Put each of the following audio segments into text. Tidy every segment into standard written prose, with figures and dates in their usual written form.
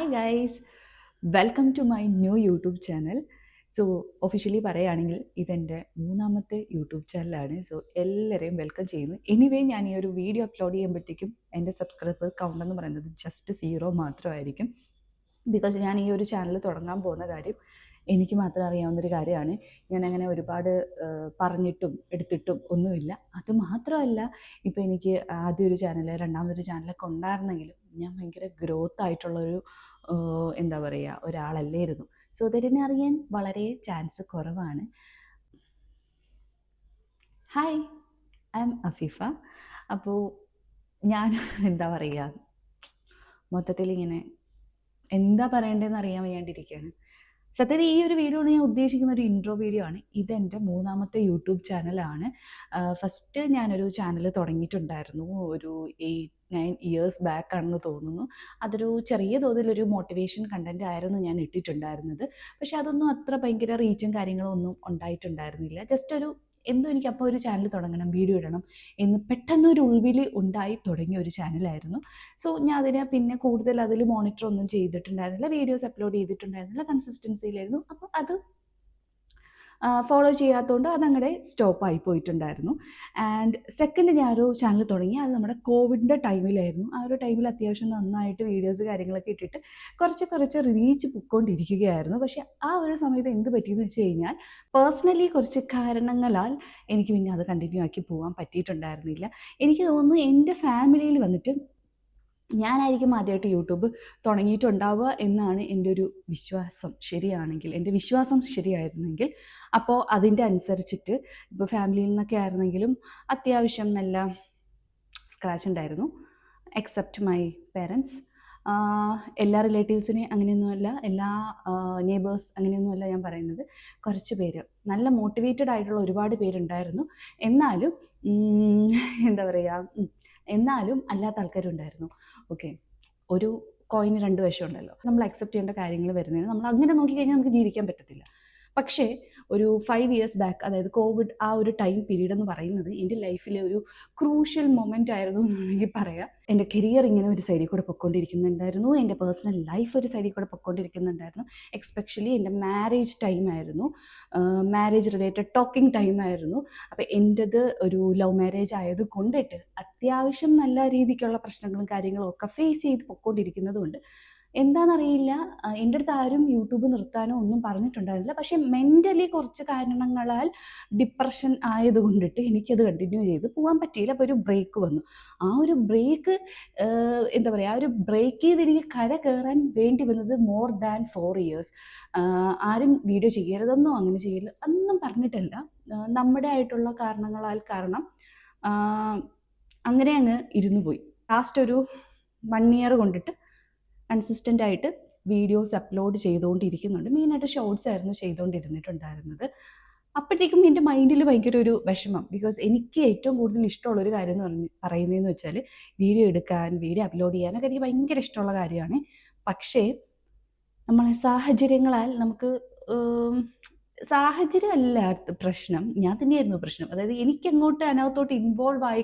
Hi guys, welcome to my new YouTube channel. So officially പറയുകയാണെങ്കിൽ ഇതെൻ്റെ മൂന്നാമത്തെ YouTube ചാനലാണ്. സോ എല്ലാവരെയും വെൽക്കം ചെയ്യുന്നു. എനിവേ ഞാൻ ഈ ഒരു വീഡിയോ അപ്ലോഡ് ചെയ്യുമ്പോഴത്തേക്കും എൻ്റെ സബ്സ്ക്രൈബർ കൗണ്ട് എന്ന് പറയുന്നത് ജസ്റ്റ് 0 മാത്രമായിരിക്കും. ബിക്കോസ് ഞാൻ ഈ ഒരു ചാനൽ തുടങ്ങാൻ പോകുന്ന കാര്യം എനിക്ക് മാത്രം അറിയാവുന്നൊരു കാര്യമാണ്. ഞാൻ അങ്ങനെ ഒരുപാട് പറഞ്ഞിട്ടും എടുത്തിട്ടും ഒന്നുമില്ല. അതുമാത്രമല്ല, ഇപ്പോൾ എനിക്ക് ആദ്യം ഒരു ചാനൽ, രണ്ടാമതൊരു ചാനലൊക്കെ ഉണ്ടായിരുന്നെങ്കിലും ഞാൻ ഭയങ്കര ഗ്രോത്ത് ആയിട്ടുള്ളൊരു എന്താ പറയുക ഒരാളല്ലായിരുന്നു. സോ അതെന്നെ അറിയാൻ വളരെ ചാൻസ് കുറവാണ്. Hi, I M Afeefa. അപ്പോൾ ഞാൻ എന്താ പറയുക, മൊത്തത്തിൽ ഇങ്ങനെ എന്താ പറയേണ്ടതെന്ന് അറിയാൻ വയ്യാണ്ടിരിക്കുകയാണ്. സത്യത്തിൽ ഈ ഒരു വീഡിയോ ഞാൻ ഉദ്ദേശിക്കുന്ന ഒരു ഇൻട്രോ വീഡിയോ ആണ്. ഇതെൻ്റെ മൂന്നാമത്തെ യൂട്യൂബ് ചാനലാണ്. ഫസ്റ്റ് ഞാനൊരു ചാനൽ തുടങ്ങിയിട്ടുണ്ടായിരുന്നു ഒരു 8-9 ഇയേഴ്സ് ബാക്ക് ആണെന്ന് തോന്നുന്നു. അതൊരു ചെറിയ തോതിലൊരു മോട്ടിവേഷൻ കണ്ടന്റ് ആയിരുന്നു ഞാൻ ഇട്ടിട്ടുണ്ടായിരുന്നത്. പക്ഷെ അതൊന്നും അത്ര ഭയങ്കര റീച്ചും കാര്യങ്ങളും ഒന്നും ഉണ്ടായിട്ടുണ്ടായിരുന്നില്ല. ജസ്റ്റ് ഒരു എന്തോ എനിക്ക് അപ്പോൾ ഒരു ചാനൽ തുടങ്ങണം, വീഡിയോ ഇടണം എന്ന് പെട്ടെന്നൊരു ഉൾവിളി ഉണ്ടായി തുടങ്ങിയ ഒരു ചാനലായിരുന്നു. സോ ഞാൻ അതിനെ പിന്നെ കൂടുതൽ അതിൽ മോണിറ്റർ ഒന്നും ചെയ്തിട്ടുണ്ടായിരുന്നില്ല, വീഡിയോസ് അപ്ലോഡ് ചെയ്തിട്ടുണ്ടായിരുന്നില്ല, കൺസിസ്റ്റൻസിയിലായിരുന്നു. അപ്പോൾ അത് ഫോളോ ചെയ്യാത്തതുകൊണ്ട് അതങ്ങനെ സ്റ്റോപ്പായി പോയിട്ടുണ്ടായിരുന്നു. ആൻഡ് സെക്കൻഡ് ഞാനൊരു ചാനൽ തുടങ്ങി, അത് നമ്മുടെ കോവിഡിൻ്റെ ടൈമിലായിരുന്നു. ആ ഒരു ടൈമിൽ അത്യാവശ്യം നന്നായിട്ട് വീഡിയോസ് കാര്യങ്ങളൊക്കെ ഇട്ടിട്ട് കുറച്ച് റീച്ച് പൊയ്ക്കൊണ്ടിരിക്കുകയായിരുന്നു. പക്ഷേ ആ ഒരു സമയത്ത് എന്ത് പറ്റിയെന്ന് വെച്ച് കഴിഞ്ഞാൽ, പേഴ്സണലി കുറച്ച് കാരണങ്ങളാൽ എനിക്ക് പിന്നെ അത് കണ്ടിന്യൂ ആക്കി പോകാൻ പറ്റിയിട്ടുണ്ടായിരുന്നില്ല. എനിക്ക് തോന്നുന്നു എൻ്റെ ഫാമിലിയിൽ വന്നിട്ട് ഞാനായിരിക്കും ആദ്യമായിട്ട് യൂട്യൂബ് തുടങ്ങിയിട്ടുണ്ടാവുക എന്നാണ് എൻ്റെ ഒരു വിശ്വാസം. ശരിയാണെങ്കിൽ, എൻ്റെ വിശ്വാസം ശരിയായിരുന്നെങ്കിൽ, അപ്പോൾ അതിൻ്റെ അനുസരിച്ചിട്ട് ഇപ്പോൾ ഫാമിലിയിൽ നിന്നൊക്കെ ആയിരുന്നെങ്കിലും അത്യാവശ്യം നല്ല സ്ക്രാച്ച് ഉണ്ടായിരുന്നു. Except my parents. എല്ലാ റിലേറ്റീവ്സിനെ അങ്ങനെയൊന്നുമല്ല, എല്ലാ നെയ്ബേഴ്സ് അങ്ങനെയൊന്നുമല്ല ഞാൻ പറയുന്നത്. കുറച്ച് പേര് നല്ല മോട്ടിവേറ്റഡ് ആയിട്ടുള്ള ഒരുപാട് പേരുണ്ടായിരുന്നു. എന്നാലും എന്താ പറയുക, എന്നാലും അല്ലാത്ത ആൾക്കാരുണ്ടായിരുന്നു. ഓക്കെ, ഒരു കോയിന് 2 വശമുണ്ടല്ലോ. നമ്മൾ അക്സെപ്റ്റ് ചെയ്യേണ്ട കാര്യങ്ങൾ വരുന്നതിന് നമ്മൾ അങ്ങനെ നോക്കിക്കഴിഞ്ഞാൽ നമുക്ക് ജീവിക്കാൻ പറ്റത്തില്ല. പക്ഷേ ഒരു 5 ഇയേഴ്സ് ബാക്ക്, അതായത് കോവിഡ് ആ ഒരു ടൈം പീരീഡ് എന്ന് പറയുന്നത് എൻ്റെ ലൈഫിലെ ഒരു ക്രൂഷ്യൽ മൊമെൻ്റ് ആയിരുന്നു എന്ന് വേണമെങ്കിൽ പറയാം. എൻ്റെ കരിയർ ഇങ്ങനെ ഒരു സൈഡിൽ കൂടെ പൊയ്ക്കൊണ്ടിരിക്കുന്നുണ്ടായിരുന്നു, എൻ്റെ പേഴ്സണൽ ലൈഫ് ഒരു സൈഡിൽ കൂടെ പൊയ്ക്കൊണ്ടിരിക്കുന്നുണ്ടായിരുന്നു. എക്സ്പെഷ്യലി എൻ്റെ മാരേജ് ടൈമായിരുന്നു, മാരേജ് റിലേറ്റഡ് ടോക്കിംഗ് ടൈമായിരുന്നു. അപ്പോൾ എൻ്റെത് ഒരു ലവ് മാരേജ് ആയത് കൊണ്ടിട്ട് അത്യാവശ്യം നല്ല രീതിക്കുള്ള പ്രശ്നങ്ങളും കാര്യങ്ങളും ഒക്കെ ഫേസ് ചെയ്ത് പൊയ്ക്കൊണ്ടിരിക്കുന്നത് കൊണ്ട് എന്താണെന്നറിയില്ല, എൻ്റെ അടുത്ത് ആരും യൂട്യൂബ് നിർത്താനോ ഒന്നും പറഞ്ഞിട്ടുണ്ടായിരുന്നില്ല. പക്ഷേ മെൻ്റലി കുറച്ച് കാരണങ്ങളാൽ ഡിപ്രഷൻ ആയതുകൊണ്ടിട്ട് എനിക്കത് കണ്ടിന്യൂ ചെയ്ത് പോകാൻ പറ്റിയില്ല. അപ്പോൾ ഒരു ബ്രേക്ക് വന്നു. ആ ഒരു ബ്രേക്ക് എന്താ പറയുക, ആ ഒരു ബ്രേക്ക് ചെയ്ത് എനിക്ക് കര കയറാൻ വേണ്ടി വന്നത് മോർ ദാൻ 4 ഇയേഴ്സ്. ആരും വീഡിയോ ചെയ്യരുതെന്നോ അങ്ങനെ ചെയ്യില്ല ഒന്നും പറഞ്ഞിട്ടല്ല, നമ്മുടെ ആയിട്ടുള്ള കാരണം അങ്ങനെ അങ്ങ് ഇരുന്നു പോയി. ലാസ്റ്റ് ഒരു 1 ഇയർ കൊണ്ടിട്ട് കൺസിസ്റ്റൻ്റ് ആയിട്ട് വീഡിയോസ് അപ്ലോഡ് ചെയ്തുകൊണ്ടിരിക്കുന്നുണ്ട്. മെയിനായിട്ട് ഷോർട്സ് ആയിരുന്നു ചെയ്തുകൊണ്ടിരുന്നിട്ടുണ്ടായിരുന്നത്. അപ്പോഴത്തേക്കും എൻ്റെ മൈൻഡിൽ ഭയങ്കര ഒരു വിഷമം. ബിക്കോസ് എനിക്ക് ഏറ്റവും കൂടുതൽ ഇഷ്ടമുള്ളൊരു കാര്യം എന്ന് പറയുന്നതെന്ന് വെച്ചാൽ വീഡിയോ എടുക്കാൻ, വീഡിയോ അപ്ലോഡ് ചെയ്യാനൊക്കെ എനിക്ക് ഭയങ്കര ഇഷ്ടമുള്ള കാര്യമാണ്. പക്ഷേ നമ്മളെ സാഹചര്യങ്ങളാൽ നമുക്ക് സാഹചര്യമല്ല പ്രശ്നം, ഞാൻ തന്നെയായിരുന്നു പ്രശ്നം. അതായത് എനിക്കങ്ങോട്ട് അതിനകത്തോട്ട്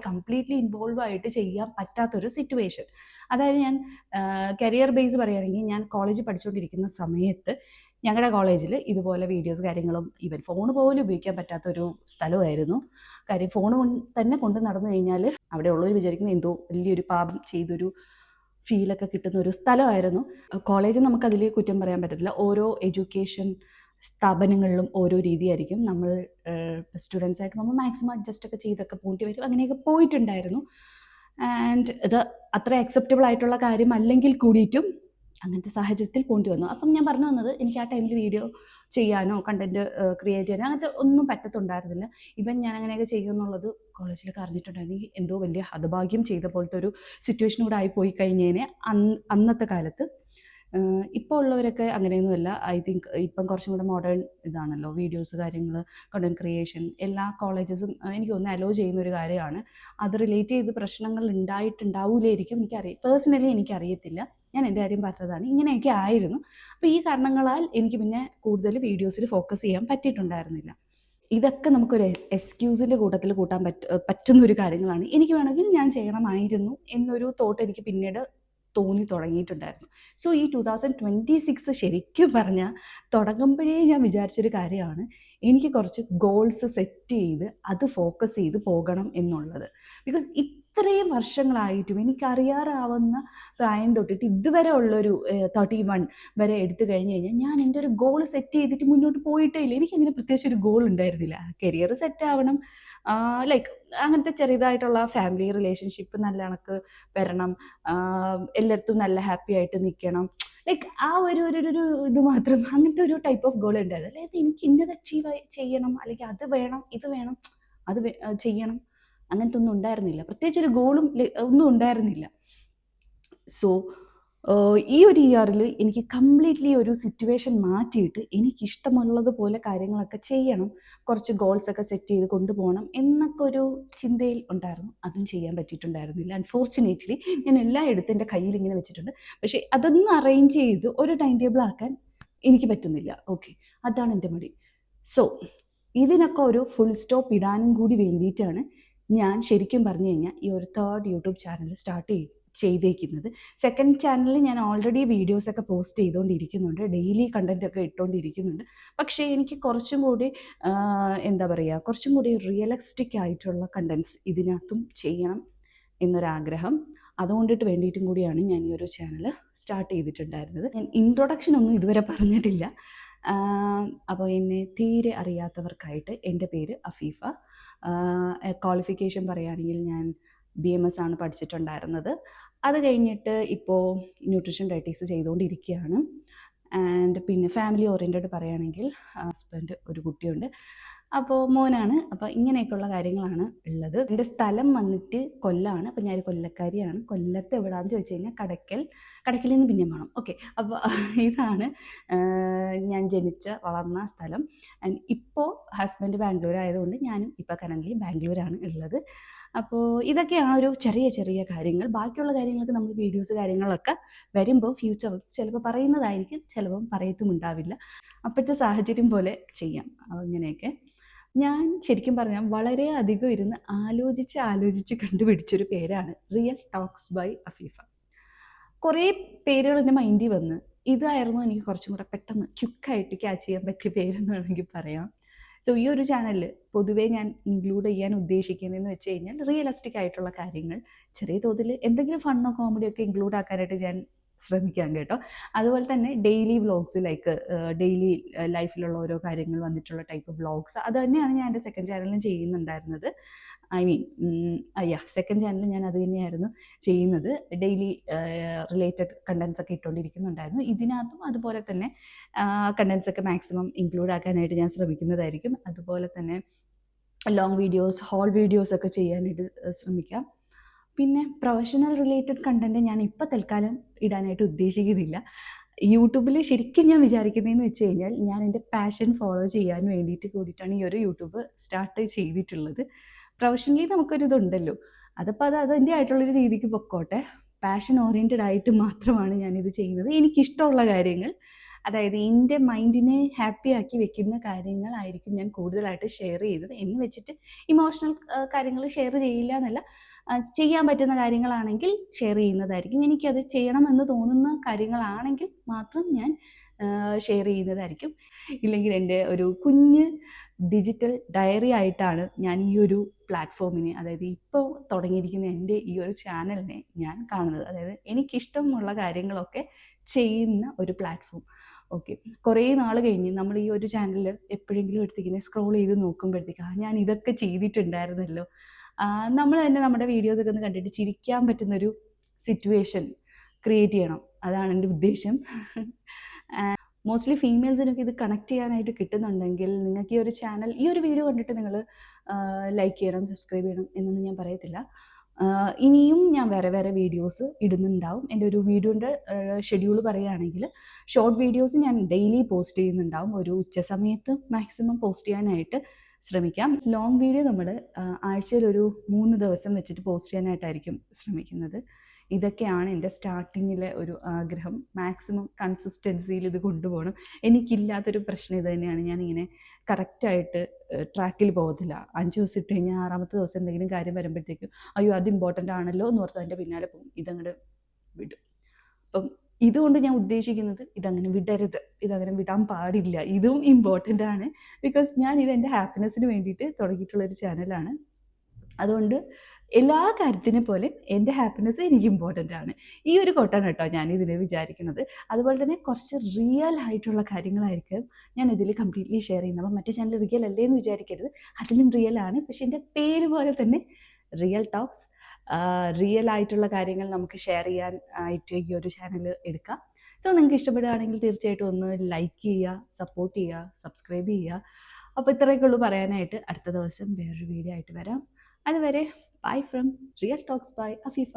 കംപ്ലീറ്റ്ലി ഇൻവോൾവ് ആയിട്ട് ചെയ്യാൻ പറ്റാത്തൊരു സിറ്റുവേഷൻ. അതായത് ഞാൻ കരിയർ ബേസ് പറയുകയാണെങ്കിൽ, ഞാൻ കോളേജിൽ പഠിച്ചുകൊണ്ടിരിക്കുന്ന സമയത്ത് ഞങ്ങളുടെ കോളേജിൽ ഇതുപോലെ വീഡിയോസ് കാര്യങ്ങളും ഈവൻ ഫോൺ പോലും ഉപയോഗിക്കാൻ പറ്റാത്തൊരു സ്ഥലമായിരുന്നു. കാര്യം ഫോൺ തന്നെ കൊണ്ട് നടന്നു കഴിഞ്ഞാൽ അവിടെ ഉള്ളവർ വിചാരിക്കുന്നത് എന്തോ വലിയൊരു പാപം ചെയ്തൊരു ഫീലൊക്കെ കിട്ടുന്ന ഒരു സ്ഥലമായിരുന്നു. കോളേജ് നമുക്കതിൽ കുറ്റം പറയാൻ പറ്റത്തില്ല. ഓരോ എഡ്യൂക്കേഷൻ സ്ഥാപനങ്ങളിലും ഓരോ രീതിയായിരിക്കും. നമ്മൾ സ്റ്റുഡൻസ് ആയിട്ട് നമ്മൾ മാക്സിമം അഡ്ജസ്റ്റ് ഒക്കെ ചെയ്തൊക്കെ പോയിട്ട് വരും, അങ്ങനെയൊക്കെ പോയിട്ടുണ്ടായിരുന്നു. ആൻഡ് ഇത് അത്ര അക്സെപ്റ്റബിൾ ആയിട്ടുള്ള കാര്യം അല്ലെങ്കിൽ കൂടിയിട്ടും അങ്ങനത്തെ സാഹചര്യത്തിൽ പോണ്ടി വന്നു. അപ്പം ഞാൻ പറഞ്ഞു വന്നത്, എനിക്ക് ആ ടൈമിൽ വീഡിയോ ചെയ്യാനോ കണ്ടന്റ് ക്രിയേറ്റ് ചെയ്യാനോ അങ്ങനത്തെ ഒന്നും പറ്റത്തുണ്ടായിരുന്നില്ല. ഇവൻ ഞാൻ അങ്ങനെയൊക്കെ ചെയ്യുമെന്നുള്ളത് കോളേജിലൊക്കെ അറിഞ്ഞിട്ടുണ്ടായിരുന്നെങ്കിൽ എന്തോ വലിയ ഹതഭാഗ്യം ചെയ്ത പോലത്തെ ഒരു സിറ്റുവേഷൻ കൂടെ ആയിപ്പോയി കഴിഞ്ഞതിനെ അന്നത്തെ കാലത്ത്. ഇപ്പോൾ ഉള്ളവരൊക്കെ അങ്ങനെയൊന്നുമല്ല. ഐ തിങ്ക് ഇപ്പം കുറച്ചും കൂടെ മോഡേൺ ഇതാണല്ലോ, വീഡിയോസ് കാര്യങ്ങൾ, കണ്ടന്റ് ക്രിയേഷൻ എല്ലാ കോളേജസും എനിക്ക് തോന്നുന്നു അലോ ചെയ്യുന്ന ഒരു കാര്യമാണ്. അത് റിലേറ്റ് ചെയ്ത് പ്രശ്നങ്ങൾ ഉണ്ടാവില്ലായിരിക്കും, പേഴ്സണലി എനിക്കറിയത്തില്ല. ഞാൻ എൻ്റെ കാര്യം പറഞ്ഞതാണ്, ഇങ്ങനെയൊക്കെ ആയിരുന്നു. അപ്പോൾ ഈ കാരണങ്ങളാൽ എനിക്ക് പിന്നെ കൂടുതൽ വീഡിയോസിൽ ഫോക്കസ് ചെയ്യാൻ പറ്റിയിട്ടുണ്ടായിരുന്നില്ല. ഇതൊക്കെ നമുക്കൊരു എക്സ്ക്യൂസിൻ്റെ കൂട്ടത്തിൽ കൂട്ടാൻ പറ്റുന്ന ഒരു കാര്യങ്ങളാണ്. എനിക്ക് വേണമെങ്കിൽ ഞാൻ ചെയ്യണമായിരുന്നു എന്നൊരു തോട്ട് എനിക്ക് പിന്നീട് തോന്നി തുടങ്ങിയിട്ടുണ്ടായിരുന്നു. സോ ഈ 2026 ശരിക്കും പറഞ്ഞാൽ തുടങ്ങുമ്പോഴേ ഞാൻ വിചാരിച്ചൊരു കാര്യമാണ്, എനിക്ക് കുറച്ച് ഗോൾസ് സെറ്റ് ചെയ്ത് അത് ഫോക്കസ് ചെയ്ത് പോകണം എന്നുള്ളത്. ബിക്കോസ് ഇത്രയും വർഷങ്ങളായിട്ടും എനിക്കറിയാറാവുന്ന പ്രായം തൊട്ടിട്ട് ഇതുവരെ ഉള്ളൊരു 31 വരെ എടുത്തു കഴിഞ്ഞ് കഴിഞ്ഞാൽ ഞാൻ എൻ്റെ ഒരു ഗോൾ സെറ്റ് ചെയ്തിട്ട് മുന്നോട്ട് പോയിട്ടേ ഇല്ല. എനിക്കങ്ങനെ പ്രത്യേകിച്ച് ഒരു ഗോൾ ഉണ്ടായിരുന്നില്ല. കരിയർ സെറ്റ് ആവണം, ലൈക്ക് അങ്ങനത്തെ ചെറിയതായിട്ടുള്ള ഫാമിലി റിലേഷൻഷിപ്പ് നല്ല കണക്ക് വരണം, എല്ലായിടത്തും നല്ല ഹാപ്പി ആയിട്ട് നിൽക്കണം, ലൈക്ക് ആ ഒരു ഒരു ഒരു ഇത് മാത്രം, അങ്ങനത്തെ ഒരു ടൈപ്പ് ഓഫ് ഗോൾ ഉണ്ടായിരുന്നു. അതായത് എനിക്ക് ഇന്നത് അച്ചീവ് ചെയ്യണം, അല്ലെങ്കിൽ അത് വേണം, ഇത് വേണം, അത് ചെയ്യണം, അങ്ങനത്തെ ഒന്നും ഉണ്ടായിരുന്നില്ല. പ്രത്യേകിച്ച് ഒരു ഗോളും ഒന്നും ഉണ്ടായിരുന്നില്ല. സോ ഈ ഒരു ഇയറിൽ എനിക്ക് കംപ്ലീറ്റ്ലി ഒരു സിറ്റുവേഷൻ മാറ്റിയിട്ട് എനിക്കിഷ്ടമുള്ളതുപോലെ കാര്യങ്ങളൊക്കെ ചെയ്യണം, കുറച്ച് ഗോൾസൊക്കെ സെറ്റ് ചെയ്ത് കൊണ്ടുപോകണം എന്നൊക്കെ ഒരു ചിന്തയിൽ ഉണ്ടായിരുന്നു. അതും ചെയ്യാൻ പറ്റിയിട്ടുണ്ടായിരുന്നില്ല. അൺഫോർച്ചുനേറ്റ്ലി ഞാൻ എല്ലായിടത്തും എൻ്റെ കയ്യിൽ ഇങ്ങനെ വെച്ചിട്ടുണ്ട്, പക്ഷേ അതൊന്നും അറേഞ്ച് ചെയ്ത് ഒരു ടൈം ടേബിൾ ആക്കാൻ എനിക്ക് പറ്റുന്നില്ല. ഓക്കെ, അതാണ് എൻ്റെ മടി. സോ ഇതിനൊക്കെ ഒരു ഫുൾ സ്റ്റോപ്പ് ഇടാനും കൂടി വേണ്ടിയിട്ടാണ് ഞാൻ ശരിക്കും പറഞ്ഞു കഴിഞ്ഞാൽ ഈ ഒരു 3rd യൂട്യൂബ് ചാനൽ സ്റ്റാർട്ട് ചെയ്തേക്കുന്നത്. 2nd ചാനലിൽ ഞാൻ ഓൾറെഡി വീഡിയോസൊക്കെ പോസ്റ്റ് ചെയ്തുകൊണ്ടിരിക്കുന്നുണ്ട്, ഡെയിലി കണ്ടൻറ്റ് ഒക്കെ ഇട്ടുകൊണ്ടിരിക്കുന്നുണ്ട്. പക്ഷേ എനിക്ക് കുറച്ചും കൂടി എന്താ പറയുക, കുറച്ചും കൂടി റിയലിസ്റ്റിക് ആയിട്ടുള്ള കണ്ടൻറ്റ്സ് ഇതിനകത്തും ചെയ്യണം എന്നൊരാഗ്രഹം. അതുകൊണ്ടിട്ട് വേണ്ടിയിട്ടും കൂടിയാണ് ഞാൻ ഈ ഒരു ചാനൽ സ്റ്റാർട്ട് ചെയ്തിട്ടുണ്ടായിരുന്നത്. ഞാൻ ഇൻട്രൊഡക്ഷൻ ഒന്നും ഇതുവരെ പറഞ്ഞിട്ടില്ല. അപ്പോൾ എന്നെ തീരെ അറിയാത്തവർക്കായിട്ട് എൻ്റെ പേര് അഫീഫ. ക്വാളിഫിക്കേഷൻ പറയുകയാണെങ്കിൽ ഞാൻ BMS ആണ് പഠിച്ചിട്ടുണ്ടായിരുന്നത്. അത് കഴിഞ്ഞിട്ട് ഇപ്പോൾ ന്യൂട്രീഷൻ ഡയറ്റീസ് ചെയ്തുകൊണ്ടിരിക്കുകയാണ്. ആൻഡ് പിന്നെ ഫാമിലി ഓറിയൻറ്റഡ് പറയുകയാണെങ്കിൽ ഹസ്ബൻഡ്, ഒരു കുട്ടിയുണ്ട്, അപ്പോൾ മോനാണ്. അപ്പോൾ ഇങ്ങനെയൊക്കെയുള്ള കാര്യങ്ങളാണ് ഉള്ളത്. എൻ്റെ സ്ഥലം വന്നിട്ട് കൊല്ലമാണ്. അപ്പോൾ ഞാനൊരു കൊല്ലക്കാരിയാണ്. കൊല്ലത്ത് എവിടെയാണെന്ന് ചോദിച്ചു കഴിഞ്ഞാൽ കടയ്ക്കലിൽ നിന്ന് പിന്നെ വേണം. ഓക്കെ, അപ്പോൾ ഇതാണ് ഞാൻ ജനിച്ച വളർന്ന സ്ഥലം. ആൻഡ് ഇപ്പോൾ ഹസ്ബൻഡ് ബാംഗ്ലൂർ ആയതുകൊണ്ട് ഞാനും ഇപ്പോൾ കറൻ്റ്ലി ബാംഗ്ലൂരാണ് ഉള്ളത്. അപ്പോൾ ഇതൊക്കെയാണ് ഒരു ചെറിയ ചെറിയ കാര്യങ്ങൾ. ബാക്കിയുള്ള കാര്യങ്ങൾക്ക് നമ്മൾ വീഡിയോസ് കാര്യങ്ങളൊക്കെ വരുമ്പോൾ ഫ്യൂച്ചറിൽ ചിലപ്പോൾ പറയുന്നതായിരിക്കും, ചിലപ്പം പറയത്തുമുണ്ടാവില്ല. അപ്പോഴത്തെ സാഹചര്യം പോലെ ചെയ്യാം. അങ്ങനെയൊക്കെ ഞാൻ ശരിക്കും പറഞ്ഞാൽ വളരെ അധികം ഇരുന്ന് ആലോചിച്ച് കണ്ടുപിടിച്ചൊരു പേരാണ് റിയൽ ടോക്സ് ബൈ അഫീഫ. കുറേ പേരുകൾ എൻ്റെ മൈൻഡിൽ വന്ന് ഇതായിരുന്നു എനിക്ക് കുറച്ചും കൂടെ പെട്ടെന്ന് ക്വിക്കായിട്ട് ക്യാച്ച് ചെയ്യാൻ പറ്റിയ പേരെന്ന് വേണമെങ്കിൽ പറയാം. സോ ഈ ഒരു ചാനലിൽ പൊതുവേ ഞാൻ ഇൻക്ലൂഡ് ചെയ്യാൻ ഉദ്ദേശിക്കുന്നതെന്ന് വെച്ച് കഴിഞ്ഞാൽ റിയലിസ്റ്റിക് ആയിട്ടുള്ള കാര്യങ്ങൾ, ചെറിയ തോതിൽ എന്തെങ്കിലും ഫണ്ണോ കോമഡിയോ ഒക്കെ ഇൻക്ലൂഡ് ആക്കാനായിട്ട് ഞാൻ ശ്രമിക്കാം കേട്ടോ. അതുപോലെ തന്നെ ഡെയിലി വ്ളോഗ്സ്, ലൈക്ക് ഡെയിലി ലൈഫിലുള്ള ഓരോ കാര്യങ്ങൾ വന്നിട്ടുള്ള ടൈപ്പ് വ്ളോഗ്സ്, അത് തന്നെയാണ് ഞാൻ എൻ്റെ 2nd ചാനലിലും ചെയ്യുന്നുണ്ടായിരുന്നത്. ഐ മീൻ 2nd ചാനലിൽ ഞാൻ അത് തന്നെയായിരുന്നു ചെയ്യുന്നത്. ഡെയിലി റിലേറ്റഡ് കണ്ടൻസ് ഒക്കെ ഇട്ടുകൊണ്ടിരിക്കുന്നുണ്ടായിരുന്നു. ഇതിനകത്തും അതുപോലെ തന്നെ കണ്ടൻസ് ഒക്കെ മാക്സിമം ഇൻക്ലൂഡ് ആക്കാനായിട്ട് ഞാൻ ശ്രമിക്കുന്നതായിരിക്കും. അതുപോലെ തന്നെ ലോങ് വീഡിയോസ്, ഹോൾ വീഡിയോസ് ഒക്കെ ചെയ്യാനായിട്ട് ശ്രമിക്കാം. പിന്നെ പ്രൊഫഷണൽ റിലേറ്റഡ് കണ്ടൻറ്റ് ഞാൻ ഇപ്പോൾ തൽക്കാലം ഇടാനായിട്ട് ഉദ്ദേശിക്കുന്നില്ല. യൂട്യൂബിൽ ശരിക്കും ഞാൻ വിചാരിക്കുന്നതെന്ന് വെച്ച് കഴിഞ്ഞാൽ ഞാൻ എൻ്റെ പാഷൻ ഫോളോ ചെയ്യാൻ വേണ്ടിയിട്ട് കൂടിയിട്ടാണ് ഈ ഒരു യൂട്യൂബ് സ്റ്റാർട്ട് ചെയ്തിട്ടുള്ളത്. പ്രൊഫഷണലി നമുക്കൊരിതുണ്ടല്ലോ, അതിപ്പോൾ അത് അതിൻ്റെ ആയിട്ടുള്ളൊരു രീതിക്ക് പൊക്കോട്ടെ. പാഷൻ ഓറിയൻറ്റഡ് ആയിട്ട് മാത്രമാണ് ഞാനിത് ചെയ്യുന്നത്. എനിക്കിഷ്ടമുള്ള കാര്യങ്ങൾ, അതായത് എൻ്റെ മൈൻഡിനെ ഹാപ്പി ആക്കി വെക്കുന്ന കാര്യങ്ങളായിരിക്കും ഞാൻ കൂടുതലായിട്ട് ഷെയർ ചെയ്യുന്നത്. എന്ന് വെച്ചിട്ട് ഇമോഷണൽ കാര്യങ്ങൾ ഷെയർ ചെയ്യില്ല എന്നല്ല, ചെയ്യാൻ പറ്റുന്ന കാര്യങ്ങളാണെങ്കിൽ ഷെയർ ചെയ്യുന്നതായിരിക്കും. എനിക്കത് ചെയ്യണമെന്ന് തോന്നുന്ന കാര്യങ്ങളാണെങ്കിൽ മാത്രം ഞാൻ ഷെയർ ചെയ്യുന്നതായിരിക്കും. ഇല്ലെങ്കിൽ എൻ്റെ ഒരു കുഞ്ഞ് ഡിജിറ്റൽ ഡയറി ആയിട്ടാണ് ഞാൻ ഈ ഒരു പ്ലാറ്റ്ഫോമിനെ, അതായത് ഇപ്പോൾ തുടങ്ങിയിരിക്കുന്ന എൻ്റെ ഈ ഒരു ചാനലിനെ ഞാൻ കാണുന്നത്. അതായത് എനിക്കിഷ്ടമുള്ള കാര്യങ്ങളൊക്കെ ചെയ്യുന്ന ഒരു പ്ലാറ്റ്ഫോം. ഓക്കെ, കുറേ നാൾ കഴിഞ്ഞ് നമ്മൾ ഈ ഒരു ചാനലിൽ എപ്പോഴെങ്കിലും എടുത്തിങ്ങനെ സ്ക്രോൾ ചെയ്ത് നോക്കുമ്പോഴത്തേക്ക് ഞാൻ ഇതൊക്കെ ചെയ്തിട്ടുണ്ടായിരുന്നല്ലോ, നമ്മൾ തന്നെ നമ്മുടെ വീഡിയോസൊക്കെ ഒന്ന് കണ്ടിട്ട് ചിരിക്കാൻ പറ്റുന്നൊരു സിറ്റുവേഷൻ ക്രിയേറ്റ് ചെയ്യണം. അതാണ് എൻ്റെ ഉദ്ദേശം. മോസ്റ്റ്ലി ഫീമെയിൽസിനൊക്കെ ഇത് കണക്ട് ചെയ്യാനായിട്ട് കിട്ടുന്നുണ്ടെങ്കിൽ നിങ്ങൾക്ക് ഈ ഒരു ചാനൽ, ഈ ഒരു വീഡിയോ കണ്ടിട്ട് നിങ്ങൾ ലൈക്ക് ചെയ്യണം, സബ്സ്ക്രൈബ് ചെയ്യണം എന്നൊന്നും ഞാൻ പറയത്തില്ല. ഇനിയും ഞാൻ വേറെ വീഡിയോസ് ഇടുന്നുണ്ടാവും. എൻ്റെ ഒരു വീഡിയോൻ്റെ ഷെഡ്യൂൾ പറയുകയാണെങ്കിൽ ഷോർട്ട് വീഡിയോസ് ഞാൻ ഡെയിലി പോസ്റ്റ് ചെയ്യുന്നുണ്ടാവും. ഒരു ഉച്ച സമയത്ത് മാക്സിമം പോസ്റ്റ് ചെയ്യാനായിട്ട് ശ്രമിക്കാം. ലോങ് വീഡിയോ നമ്മൾ ആഴ്ചയിൽ ഒരു 3 ദിവസം വെച്ചിട്ട് പോസ്റ്റ് ചെയ്യാനായിട്ടായിരിക്കും ശ്രമിക്കുന്നത്. ഇതൊക്കെയാണ് എൻ്റെ സ്റ്റാർട്ടിങ്ങിലെ ഒരു ആഗ്രഹം. മാക്സിമം കൺസിസ്റ്റൻസിയിൽ ഇത് കൊണ്ടുപോകണം. എനിക്കില്ലാത്തൊരു പ്രശ്നം ഇത് തന്നെയാണ്, ഞാനിങ്ങനെ കറക്റ്റായിട്ട് ട്രാക്കിൽ പോകത്തില്ല. 5 ദിവസം ഇട്ട് കഴിഞ്ഞാൽ 6ാമത്തെ ദിവസം എന്തെങ്കിലും കാര്യം വരുമ്പോഴത്തേക്കും അയ്യോ അത് ഇമ്പോർട്ടൻ്റ് ആണല്ലോ എന്ന് ഓർത്ത് അതിൻ്റെ പിന്നാലെ പോകും, ഇതങ്ങോട്ട് വിടും. അപ്പം ഇതുകൊണ്ട് ഞാൻ ഉദ്ദേശിക്കുന്നത് ഇതങ്ങനെ വിടരുത്, ഇതങ്ങനെ വിടാൻ പാടില്ല, ഇതും ഇമ്പോർട്ടൻ്റ് ആണ്. ബിക്കോസ് ഞാൻ ഇത് എൻ്റെ ഹാപ്പിനെസ്സിന് വേണ്ടിയിട്ട് തുടങ്ങിയിട്ടുള്ളൊരു ചാനലാണ്. അതുകൊണ്ട് എല്ലാ കാര്യത്തിനെ പോലെ എൻ്റെ ഹാപ്പിനെസ് എനിക്ക് ഇമ്പോർട്ടൻ്റ് ആണ്. ഈ ഒരു കോട്ടാണ് കേട്ടോ ഞാൻ ഇതിൽ വിചാരിക്കുന്നത്. അതുപോലെ തന്നെ കുറച്ച് റിയൽ ആയിട്ടുള്ള കാര്യങ്ങളായിരിക്കും ഞാൻ ഇതിൽ കംപ്ലീറ്റ്ലി ഷെയർ ചെയ്യുന്നത്. അപ്പം മറ്റേ ചാനൽ റിയൽ അല്ലേ എന്ന് വിചാരിക്കരുത്, അതിലും റിയൽ ആണ്. പക്ഷെ എൻ്റെ പേര് പോലെ തന്നെ റിയൽ ടോക്സ്, റിയൽ ആയിട്ടുള്ള കാര്യങ്ങൾ നമുക്ക് ഷെയർ ചെയ്യാൻ ആയിട്ട് ഈ ഒരു ചാനൽ എടുക്കാം. സോ നിങ്ങൾക്ക് ഇഷ്ടപ്പെടുകയാണെങ്കിൽ തീർച്ചയായിട്ടും ഒന്ന് ലൈക്ക് ചെയ്യുക, സപ്പോർട്ട് ചെയ്യുക, സബ്സ്ക്രൈബ് ചെയ്യുക. അപ്പോൾ ഇത്രയൊക്കെ ഉള്ളൂ പറയാനായിട്ട്. അടുത്ത ദിവസം വേറൊരു വീഡിയോ ആയിട്ട് വരാം. അതുവരെ bye from Real Talks by Afeefa.